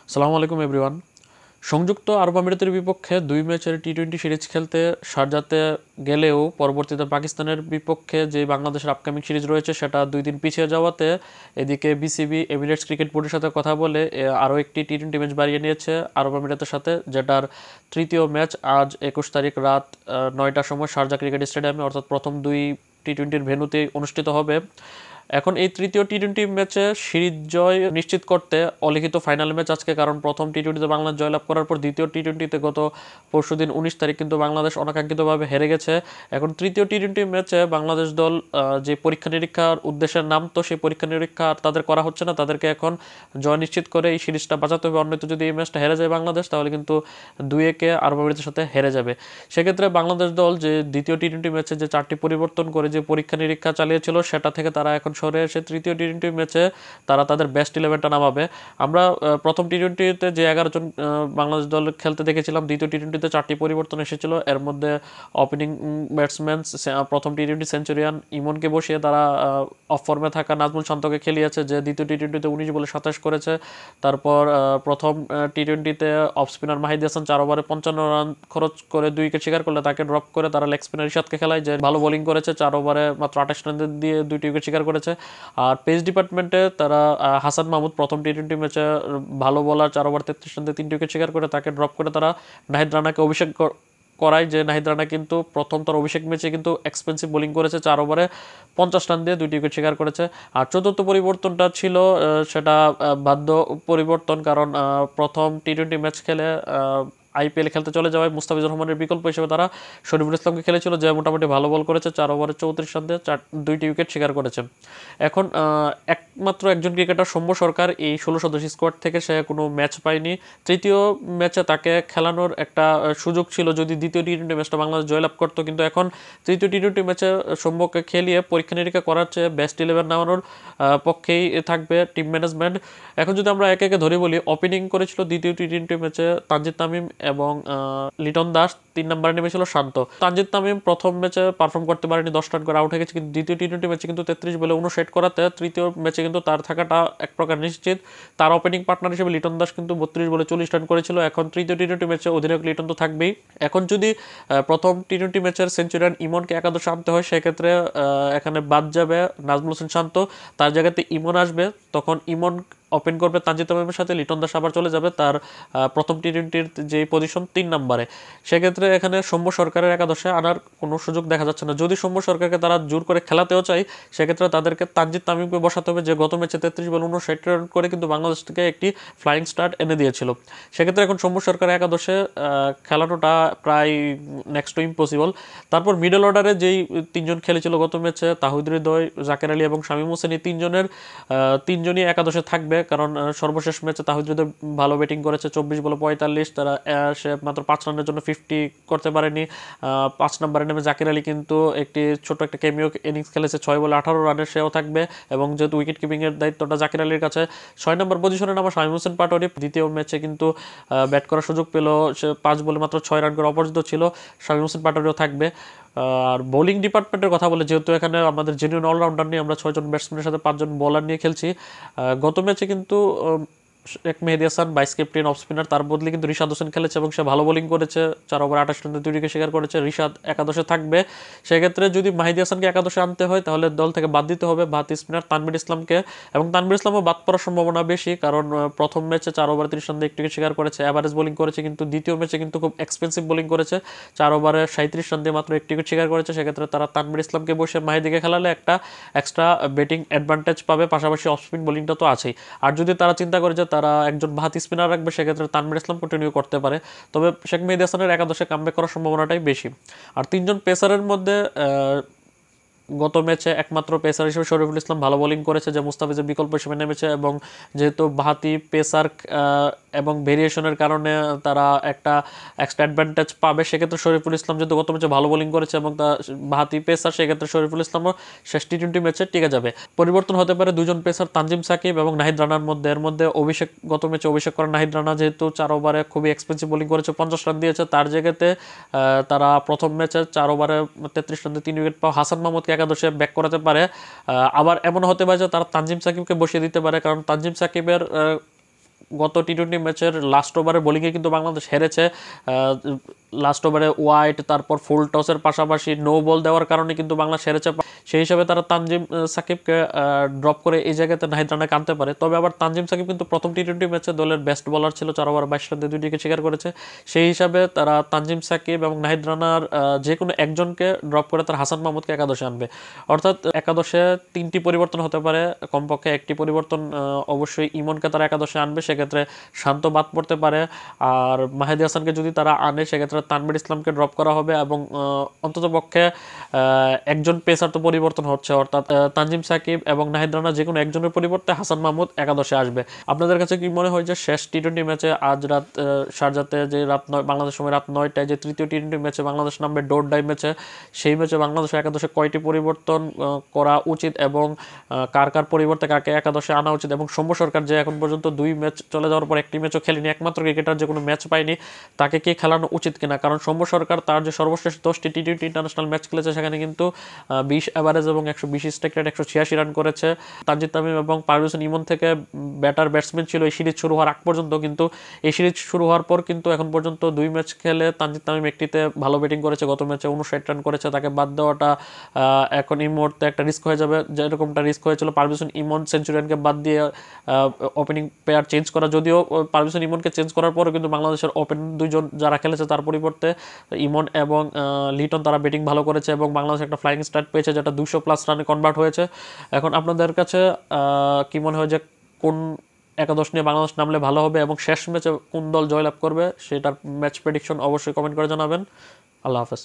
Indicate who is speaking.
Speaker 1: আসসালামু আলাইকুম এভরিওয়ান। সংযুক্ত আরব আমিরাতের বিপক্ষে 2 ম্যাচের টি-20 সিরিজ খেলতে শারজাতে গেলেও পরবর্তীতে পাকিস্তানের বিপক্ষে যে বাংলাদেশের আপকামিং সিরিজ রয়েছে সেটা 2 দিন পিছিয়ে যাওয়াতে এদিকে বিসিবি এমিরেটস ক্রিকেট বোর্ডের সাথে কথা বলে আরও একটি টি-20 ম্যাচ বাড়িয়ে নিয়েছে আরব আমিরাতের সাথে, যেটার তৃতীয় ম্যাচ আজ 21 তারিখ রাত 9টার সময় শারজা ক্রিকেট স্টেডিয়ামে, অর্থাৎ প্রথম 2 টি-20-র ভেন্যুতে অনুষ্ঠিত হবে। এখন এই তৃতীয় টি-20 ম্যাচে সিরিজ জয় নিশ্চিত করতে অলিখিত ফাইনাল ম্যাচ আজকে, কারণ প্রথম টি-20তে বাংলাদেশ জয়লাভ করার পর দ্বিতীয় টি-20তে গত পরশুদিন 19 তারিখ কিন্তু বাংলাদেশ অনাকাঙ্ক্ষিতভাবে হেরে গেছে। এখন তৃতীয় টি-20 ম্যাচে বাংলাদেশ দল যে পরীক্ষা নিরীক্ষার উদ্দেশ্যে নামতো, সেই পরীক্ষা নিরীক্ষা আর তাদের করা হচ্ছে না। তাদেরকে এখন জয় নিশ্চিত করে এই সিরিজটা বাঁচাতে হবে, অন্যথা যদি এই ম্যাচটা হেরে যায় বাংলাদেশ তাহলে কিন্তু 2-1 আরব আমিরাতের সাথে হেরে যাবে। সেক্ষেত্রে বাংলাদেশ দল যে দ্বিতীয় টি-20 ম্যাচে যে 4টি পরিবর্তন করে যে পরীক্ষা নিরীক্ষা চালিয়েছিল সেটা থেকে তারা এখন সরে এসে তৃতীয় টি-20 ম্যাচে তারা তাদের বেস্ট 11টা নামাবে। আমরা প্রথম টি-20তে যে 11 জন বাংলাদেশ দল খেলতে দেখেছিলাম, দ্বিতীয় টি-20তে 4টি পরিবর্তন এসেছিল। এর মধ্যে ওপেনিং ব্যাটসম্যান প্রথম টি-20 সেঞ্চুরিয়ান ইমনকে বসিয়ে তারা অফ ফর্মে থাকা নাজমুল শান্তকে খেলিয়েছে, যে দ্বিতীয় টি-20তে 19 বলে 27 করেছে। তারপর প্রথম টি-20তে অফ স্পিনার মাহিদি হাসান 4 ওভারে 55 রান খরচ করে 2 উইকেট শিকার করলে তাকে ড্রপ করে তারা লেগ স্পিনার রিশাদকে খেলায়, যে ভালো বোলিং করেছে, 4 ওভারে মাত্র 28 রান দিয়ে 2টি উইকেট শিকার করেছে। আর পেস ডিপার্টমেন্টে তারা হাসান মাহমুদ প্রথম টি-20 ম্যাচে ভালো বোলার, 4 ওভার 33 রান দিয়ে 3টি উইকেট শিকার করে তাকে ড্রপ করে তারা নাহিদ রানাকে অভিষেক করায়, যে নাহিদ রানা কিন্তু প্রথম তার অভিষেক ম্যাচে কিন্তু এক্সপেন্সিভ বোলিং করেছে, 4 ওভারে 50 রান দিয়ে 2টি উইকেট শিকার করেছে। আর চতুর্থ পরিবর্তনটা ছিল সেটা বাধ্য পরিবর্তন, কারণ প্রথম টি-20 ম্যাচ খেলে আইপিএল খেলতে চলে যাওয়ায় মুস্তাফিজুর রহমানের বিকল্প হিসেবে তারা শরীফুল ইসলামকে খেলেছিল, যে মোটামুটি ভালো বল করেছে, 4 ওভারে 34 রান দিয়ে 2টি উইকেট শিকার করেছে। এখন একমাত্র একজন ক্রিকেটার সৌম্য সরকার এই 16 সদস্য স্কোয়াড থেকে সে কোনো ম্যাচ পায়নি। তৃতীয় ম্যাচে তাকে খেলানোর একটা সুযোগ ছিল যদি দ্বিতীয় টি-20 ম্যাচটা বাংলাদেশ জয়লাভ করতো, কিন্তু এখন তৃতীয় টি-20 ম্যাচে সৌম্যকে খেলিয়ে পরীক্ষা নিরীক্ষা করার চেয়ে বেস্ট 11 নামানোর পক্ষেই থাকবে টিম ম্যানেজমেন্ট। এখন যদি আমরা একে একে ধরে বলি, ওপেনিং করেছিল দ্বিতীয় টি-20 ম্যাচে তানজিদ তামিম এবং লিটন দাস, 3 নম্বরে নেমেছিল শান্ত। তানজিদ তামিম প্রথম ম্যাচে পারফর্ম করতে পারেনি, 10 রান করে আউট হয়ে গেছে, কিন্তু দ্বিতীয় টি-20 ম্যাচে কিন্তু 33 বলে 59 করাতে তৃতীয় ম্যাচে কিন্তু তার থাকাটা এক প্রকার নিশ্চিত। তার ওপেনিং পার্টনার হিসেবে লিটন দাস কিন্তু 32 বলে 40 রান করেছিল। এখন তৃতীয় টি-20 ম্যাচে অধিনায়ক লিটন তো থাকবেই। এখন যদি প্রথম টি-20 ম্যাচের সেঞ্চুরিয়ান ইমনকে একাদশে আনতে হয়, সেক্ষেত্রে এখানে বাদ যাবে নাজমুল হোসেন শান্ত, তার জায়গাতে ইমন আসবে। তখন ইমন ওপেন করবে তানজিদ তামিমের সাথে, লিটন দাস আবার চলে যাবে তার প্রথম টি-20-র যে পজিশন 3 নম্বরে। সেক্ষেত্রে এখানে সৌম্য সরকারের একাদশে আনার কোনো সুযোগ দেখা যাচ্ছে না। যদি সৌম্য সরকারকে তারা জোর করে খেলাতেও চায়, সেক্ষেত্রে তাদেরকে তানজিদ তামিমকে বসাতে হবে, যে গত ম্যাচে 33 বলে 59 রান করে কিন্তু বাংলাদেশ থেকে একটি ফ্লাইং স্টার্ট এনে দিয়েছিল। সেক্ষেত্রে এখন সৌম্য সরকারের একাদশে খেলানোটা প্রায় নেক্সট টু ইম্পসিবল। তারপর মিডল অর্ডারে যেই 3জন খেলেছিল গত ম্যাচে, তাহিদ হৃদয়, জাকের আলী এবং শামীম হোসেন, এই তিনজনই একাদশে থাকবে, কারণ সর্বশেষ ম্যাচে তাহিদ হৃদয় ভালো ব্যাটিং করেছে, 24 বলে 45, তারা সে মাত্র 5 রানের জন্য 50 করতে পারেনি। 5 নম্বরে নেমে জাকের আলী কিন্তু একটি ছোট একটা ক্যামিও ইনিংস খেলেছে, 6 বলে 18 রানের সেও থাকবে, এবং যেহেতু উইকেট কিপিংয়ের দায়িত্বটা জাকের আলীর কাছে। 6 নম্বর পজিশনে নামা শামীম হোসেন পাটোয়ারি দ্বিতীয় ম্যাচে কিন্তু ব্যাট করার সুযোগ পেল, সে 5 বলে মাত্র 6 রান করে অপরাজিত ছিল, শামীম হোসেন পাটোয়ারিও থাকবে। আর বোলিং ডিপার্টমেন্টের কথা বলে, যেহেতু এখানে আমাদের জেনুইন অলরাউন্ডার নিয়ে আমরা 6 জন ব্যাটসম্যানের সাথে 5 জন বোলার নিয়ে খেলছি, গত ম্যাচে কিন্তু এক Mehedi Hasan vice captain off spinner, তার বদলে কিন্তু রিশাদ হোসেন খেলেছে এবং সে ভালো বোলিং করেছে, 4 ওভার 28 রানে 2 উইকেট শিকার করেছে। রিশাদ একাদশে থাকবে। সেক্ষেত্রে যদি মেহেদী হাসানকে একাদশে আনতে হয়, তাহলে দল থেকে বাদ দিতে হবে বাতি স্পিনার তানভীর ইসলামকে, এবং তানভীর ইসলামও বাদ পড়ার সম্ভাবনা বেশি, কারণ প্রথম ম্যাচে 4 ওভার 30 রান দিয়ে 1 উইকেট শিকার করেছে, অ্যাভারেজ বোলিং করেছে, কিন্তু দ্বিতীয় ম্যাচে কিন্তু খুব এক্সপেন্সিভ বোলিং করেছে, 4 ওভারে 37 রান দিয়ে মাত্র 1 উইকেট শিকার করেছে। সেক্ষেত্রে তারা তানভীর ইসলামকে বসে মাহিদিকে খেলালে একটা এক্সট্রা ব্যাটিং অ্যাডভান্টেজ পাবে, পাশাপাশি অফ স্পিন বোলিংটা তো আছেই। আর যদি তারা চিন্তা করে যে তারা একজন স্পিনার রাখবে, সেক্ষেত্রে তানভীর ইসলাম কন্টিনিউ করতে পারে, তবে শেখ মেহেদী হাসানের একাদশে কামব্যাক করার সম্ভাবনাটাই বেশি। আর 3জন পেসারের মধ্যে গত ম্যাচে একমাত্র পেসার হিসেবে শরীফুল ইসলাম ভালো বোলিং করেছে, যে মুস্তাফিজের বিকল্প হিসেবে নেমেছে, এবং যেহেতু বাহাতি পেসার এবং ভেরিয়েশনের কারণে তারা একটা এক্সট্রা অ্যাডভান্টেজ পাবে, সেক্ষেত্রে শরীফুল ইসলাম যেহেতু গত ম্যাচে ভালো বোলিং করেছে এবং তা বাহাতি পেসার, সেক্ষেত্রে শরীফুল ইসলামও শেষ টি-20 ম্যাচে টিকে যাবে। পরিবর্তন হতে পারে 2জন পেসার তানজিম সাকিব এবং নাহিদ রানার মধ্যে। এর মধ্যে গত ম্যাচে অভিষেক করা নাহিদ রানা যেহেতু 4 ওভারে খুবই এক্সপেন্সিভ বোলিং করেছে, 50 রান দিয়েছে, তার জায়গাতে তারা প্রথম ম্যাচে 4 ওভারে 33 রান দিয়ে 3 উইকেট পাওয়া হাসান মাহমুদকে একাদশে ব্যাক করাতে পারে। আবার এমন হতে পারে যে তারা তানজিম সাকিবকে বসিয়ে দিতে পারে, কারণ তানজিম সাকিবের গত টি-20 ম্যাচের লাস্ট ওভারে বোলিংয়ে কিন্তু বাংলাদেশ হেরেছে। লাস্ট ওভারে ওয়াইড, তারপর ফুল টসের পাশাপাশি নো বল দেওয়ার কারণে কিন্তু বাংলাদেশ হেরেছে। সেই হিসাবে তারা তানজিম সাকিবকে ড্রপ করে এই জায়গাতে নাহিদ রানাকে আনতে পারে। তবে আবার তানজিম সাকিব কিন্তু প্রথম টি-20 ম্যাচে দলের বেস্ট বোলার ছিল, 4 ওভার 22 রানে 2 উইকেট শিকার করেছে। সেই হিসাবে তারা তানজিম সাকিব এবং নাহিদ রানার যে কোনো একজনকে ড্রপ করে তার হাসান মাহমুদকে একাদশে আনবে। অর্থাৎ একাদশে 3টি পরিবর্তন হতে পারে, কমপক্ষে একটি পরিবর্তন অবশ্যই ইমনকে তারা একাদশে আনবে, সেক্ষেত্রে শান্ত বাদ পড়তে পারে। আর মাহেদী হাসানকে যদি তারা আনে সেক্ষেত্রে তানভীর ইসলামকে ড্রপ করা হবে এবং অন্ততপক্ষে একজন পেসার তো পরিবর্তন হচ্ছে, অর্থাৎ তানজিম সাকিব এবং নাহিদ রানা যে কোনো একজনের পরিবর্তে হাসান মাহমুদ একাদশে আসবে। আপনাদের কাছে কি মনে হয় যে শেষ টি-20 ম্যাচে আজ রাত শারজাতে যে বাংলাদেশ সময় রাত 9টায় যে তৃতীয় টি-20 ম্যাচে বাংলাদেশ নামবে ডোরডাই ম্যাচে, সেই ম্যাচে বাংলাদেশের একাদশে কয়টি পরিবর্তন করা উচিত এবং কার কার পরিবর্তে কাকে একাদশে আনা উচিত, এবং সৌম্য সরকার যে এখন পর্যন্ত 2 ম্যাচ চলে যাওয়ার পর একটি ম্যাচও খেলেনি, একমাত্র ক্রিকেটার যে কোনো ম্যাচ পায়নি, তাকে কি খেলানো উচিত কিনা? কারণ সৌম্য সরকার তার যে সর্বশেষ 10টি টি-20 ইন্টারন্যাশনাল ম্যাচ খেলেছে সেখানে কিন্তু 20 এভারেজ এবং 120 স্ট্রাইক রেট 186 রান করেছে। তানজিদ তামিম এবং পারভেজ হোসেন ইমন থেকে ব্যাটার ব্যাটসম্যান ছিল এই সিরিজ শুরু হওয়ার আগ পর্যন্ত, কিন্তু এই সিরিজ শুরু হওয়ার পর কিন্তু এখন পর্যন্ত 2 ম্যাচ খেলে তানজিদ তামিম একটিতে ভালো ব্যাটিং করেছে, গত ম্যাচে 59 রান করেছে। তাকে বাদ দেওয়াটা এখন এই মুহূর্তে একটা রিস্ক হয়ে যাবে, যেরকমটা রিস্ক হয়েছিল পারভেজ হোসেন ইমন সেঞ্চুরিয়ানকে বাদ দিয়ে ওপেনিং পেয়ার চেঞ্জ করা। যদিও পারভেজ হোসেন ইমনকে চেঞ্জ করার পরও কিন্তু বাংলাদেশের ওপেন দুইজন যারা খেলেছে তার পরিবর্তে ইমন এবং লিটন তারা ব্যাটিং ভালো করেছে এবং বাংলাদেশ একটা ফ্লাইং স্টার্ট পেয়েছে যেটা 200+ রানে কনভার্ট হয়েছে। এখন আপনাদের কাছে কি মনে হয় যে কোন একাদশ নিয়ে বাংলাদেশ নামলে ভালো হবে এবং শেষ ম্যাচে কোন দল জয়লাভ করবে, সেটার ম্যাচ প্রেডিকশন অবশ্যই কমেন্ট করে জানাবেন। আল্লাহ হাফেজ।